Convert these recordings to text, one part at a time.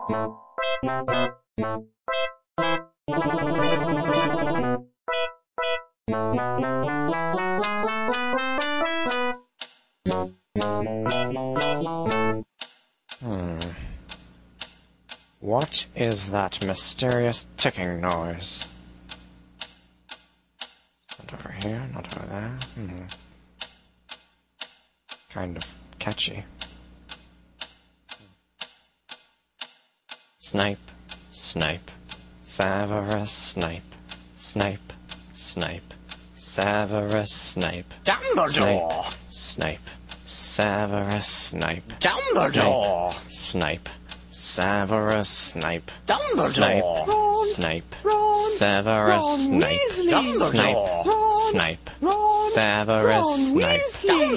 What is that mysterious ticking noise? Not over here, not over there. Kind of catchy. Snipe, Snipe, Severus Snape, Snape, Snape, Severus Snape. Dumbledore! Snape, Severus Snape. Dumbledore! Snape, Severus Snape. Dumbledore! Snape, Severus Snape. Dumbledore! Snape, Severus Snape.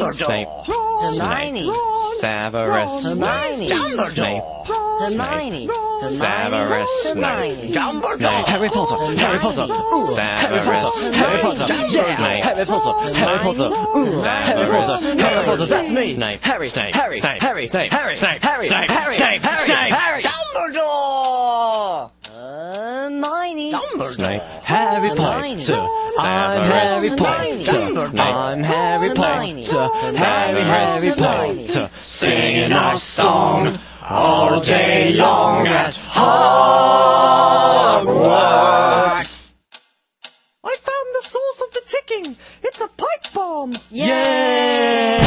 Snape, Hermione! Severus Snape. Dumbledore! Hermione! Severus Snape. Dumbledore! Harry Potter! Harry Potter! Ooh, Harry Potter! Harry Potter! Yeah! Harry Potter! Harry Potter! Ooh, Harry Potter! Harry Potter! That's me! Snape. Harry! Snape. Harry! Snape. Harry! Snape. Harry! Snape. Harry! Snape. Harry! Snape. Harry! Snape. Harry! Dumbledore! Hermione! Snape. Harry Hermione. Potter! I'm Harry Hermione. Potter! I'm Harry Hermione. Potter! Harry Potter! Singing our song all day long at Hogwarts! I found the source of the ticking! It's a pipe bomb! Yeah!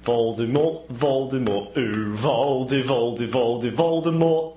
Voldemort, Voldemort, ooh, Voldemort.